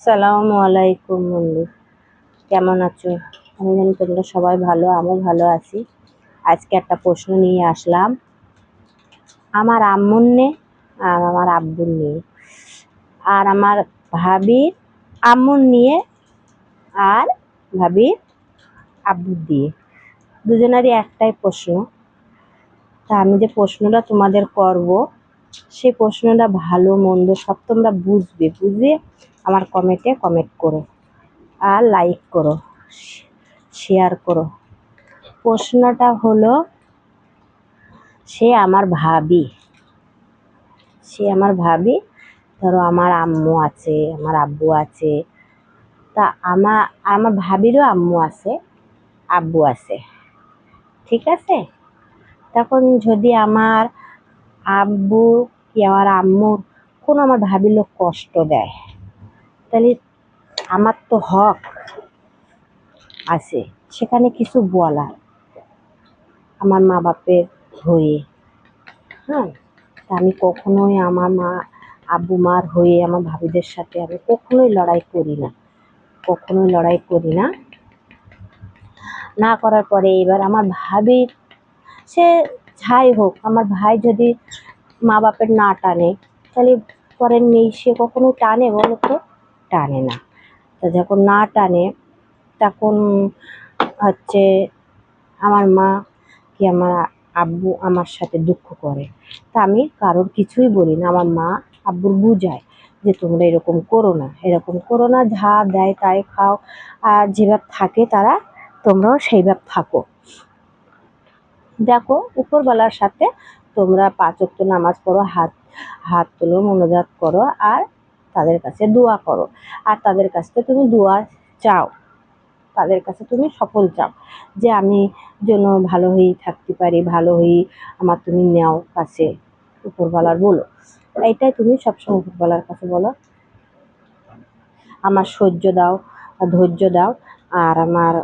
আসসালামু আলাইকুম বন্ধু, কেমন আছো? আমি জানি তোমরা সবাই ভালো, আমিও ভালো আছি। আজকে একটা প্রশ্ন নিয়ে আসলাম আমার আম্মুর নিয়ে আর আমার আব্বুর নিয়ে আর আমার ভাবির আম্মুর নিয়ে আর ভাবির আব্বুর দিয়ে দুজনেরই একটাই প্রশ্ন। তা আমি যে প্রশ্নটা তোমাদের করব সেই প্রশ্নটা ভালো মন্দ সব তোমরা বুঝে আমার কমেন্টে কমেন্ট করো আর লাইক করো, শেয়ার করো। প্রশ্নটা হলো, সে আমার ভাবি সে আমার ভাবি ধরো আমার আম্মু আছে, আমার আব্বু আছে। তা আমার আমার ভাবিরও আম্মু আছে, আব্বু আছে, ঠিক আছে? তখন যদি আমার আব্বু কি আমার আম্মুর কোনো আমার ভাবির লোক কষ্ট দেয়, তাহলে আমার তো হক আছে সেখানে কিছু বলার, আমার মা বাপের হয়ে। হ্যাঁ, তা আমি কখনোই আমার আব্বু মার হয়ে আমার ভাবিদের সাথে আমি কখনোই লড়াই করি না, কখনোই লড়াই করি না। না করার পরে এবার আমার ভাবির, সে যাই হোক, আমার ভাই যদি মা বাপের না টানে তাহলে পরের মেয়ে সে কখনো টানে বলো তো? টানে না। তা যখন না টানে তখন হচ্ছে আমার মা কি আমার আব্বু আমার সাথে দুঃখ করে, তা আমি কারোর কিছুই বলি না। আমার মা আব্বুর বুঝায় যে তোমরা এরকম করো না, এরকম করো না, যা দেয় তাই খাও, আর যেভাবে থাকে তারা তোমরাও সেইভাবে থাকো। দেখো, উপরওয়ালার সাথে তোমরা 5 ওয়াক্ত নামাজ পড়ো, হাত হাত তোলো, মোনাজাত করো, আর তাদের কাছে দোয়া করো, আর তাদের কাছ থেকে তুমি দোয়া চাও, তাদের কাছে তুমি সফল চাও যে আমি যেন ভালো হয়েই থাকতে পারি, ভালো হয়েই আমার তুমি নেও কাছে, উপরওয়ালার বলো। এইটাই তুমি সবসময় উপরওয়ালার কাছে বলো, আমার সহ্য দাও, ধৈর্য দাও, আর আমার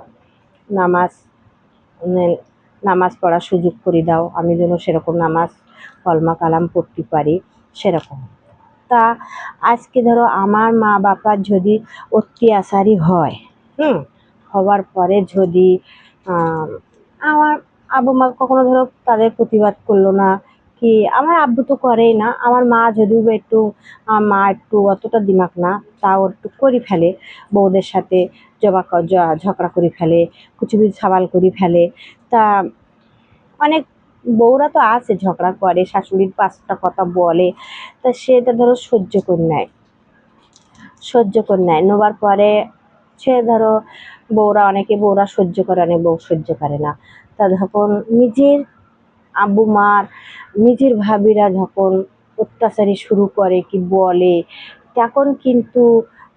নামাজ নামাজ পড়ার সুযোগ করে দাও, আমি যেন সেরকম নামাজ কলমা কালাম পড়তে পারি সেরকম। তা আজকে ধরো আমার মা বাবার যদি অত্যাচারী হয়, হওয়ার পরে যদি আমার আব্বু মা কখনো ধরো তাদের প্রতিবাদ করলো না, কি আমার আব্বু তো করেই না, আমার মা যদিও বা একটু, আমার মা একটু অতটা দিমাগ না, তাও একটু করে ফেলে, বউদের সাথে ঝগড়া করে ফেলে, কুচুকুচু সাবাল করে ফেলে। তা অনেক বউরা তো আছে ঝগড়া করে, শাশুড়ির 5টা কথা বলে, তা সেটা ধরো সহ্য করে নেয়, সহ্য করে নেয়, নেবার পরে সে ধরো বউরা সহ্য করে, অনেক বউ সহ্য করে না। তা যখন নিজের আব্বু মার, নিজের ভাবিরা যখন অত্যাচারী শুরু করে কি বলে, তখন কিন্তু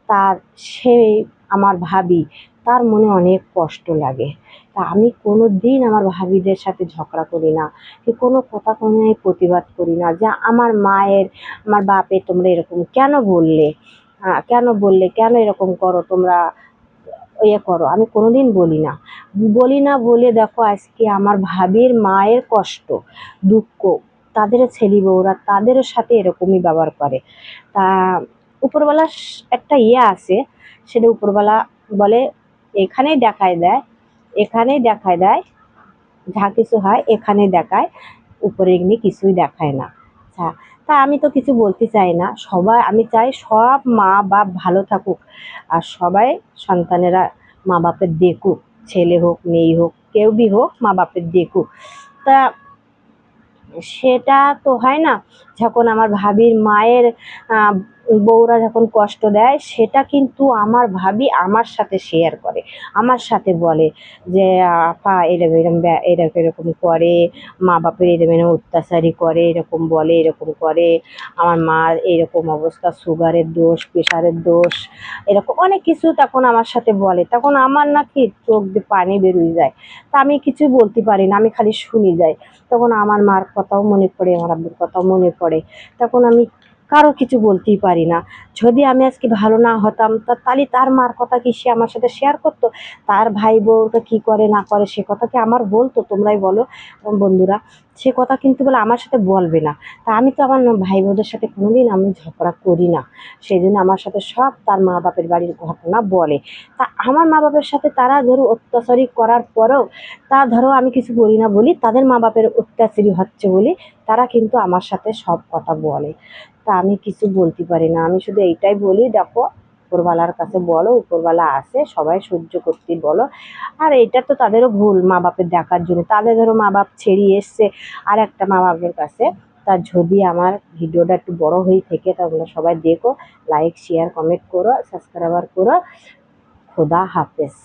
তার, সেই আমার ভাবি, তার মনে অনেক কষ্ট লাগে। তা আমি কোনো দিন আমার ভাবিদের সাথে ঝগড়া করি না, কি কোনো কথা কোনো প্রতিবাদ করি না যে আমার মায়ের, আমার বাপের তোমরা এরকম কেন বললে, কেন বললে, কেন এরকম করো তোমরা, ইয়ে করো, আমি কোনোদিন বলি না। বলি না বলে দেখো আজকে আমার ভাবির মায়ের কষ্ট, দুঃখ, তাদেরও ছেলে বউরা তাদেরও সাথে এরকমই ব্যবহার করে। তা উপরওয়ালা একটা ইয়ে আছে, সেটা উপরওয়ালা বলে এখানেই দেখায় দেয়, এখানেই দেখায় দেয়, যা কিছু হয় এখানেই দেখায়, উপরে এমনি কিছুই দেখায় না। আচ্ছা, তা আমি তো কিছু বলতে চাই না, সবাই, আমি চাই সব মা বাপ ভালো থাকুক, আর সবাই সন্তানেরা মা বাপের দেখুক, ছেলে হোক মেয়ে হোক কেউ বি হোক, মা বাপের দেখুক। তা সেটা তো হয় না, যখন আমার ভাবির মায়ের বউরা যখন কষ্ট দেয়, সেটা কিন্তু আমার ভাবি আমার সাথে শেয়ার করে, আমার সাথে বলে যে আপা এরকম এরকম এরকম এরকম করে, মা বাপের এরকম এরকম অত্যাচারী করে, এরকম বলে, এরকম করে, আমার মার এরকম অবস্থা, সুগারের দোষ, প্রেশারের দোষ, এরকম অনেক কিছু তখন আমার সাথে বলে। তখন আমার নাকি চোখ দিয়ে পানি বেরিয়ে যায়, তা আমি কিছু বলতে পারি না, আমি খালি শুনে যাই। তখন আমার মার কথাও মনে পড়ে, আমার আব্বুর কথাও মনে পড়ে, তখন আমি কারো কিছু বলতেই পারি না। যদি আমি আজকে ভালো না হতাম তাহলে তার মার কথা কি সে আমার সাথে শেয়ার করতো? তার ভাই বউটা কি করে না করে সে কথা কি আমার বলতো? তোমরাই বলো বন্ধুরা। সে কথা কিন্তু বলে আমার সাথে বলবে না। তা আমি তো আমার ভাই বোনদের সাথে কোনোদিন আমি ঝগড়া করি না। সেজন্য আমার সাথে সব তার মা বাপের বাড়ির ঘটনা বলে। তা আমার মা বাপের সাথে তারা ধরো অত্যাচারী করার পরেও তা ধরো আমি কিছু বলি না বলি তাদের মা বাপের অত্যাচারী হচ্ছে বলে তারা কিন্তু আমার সাথে সব কথা বলে। তা আমি কিছু বলতে পারি না। আমি শুধু এইটাই বলি, দেখো উপরওয়ালার কাছে বলো, উপরওয়ালা আছে, সবাই সহ্য করতে বলো। আর এটা তো তাদেরও ভুল মা বাপের দেখার জন্য। তাদের ধরো মা বাপ ছেড়ে এসছে আর একটা মা বাপের কাছে। তা যদি আমার ভিডিওটা একটু বড় হয়ে থেকে তোমরা সবাই দেখো, লাইক শেয়ার কমেন্ট করো, সাবস্ক্রাইবার করো। খোদা হাফেজ।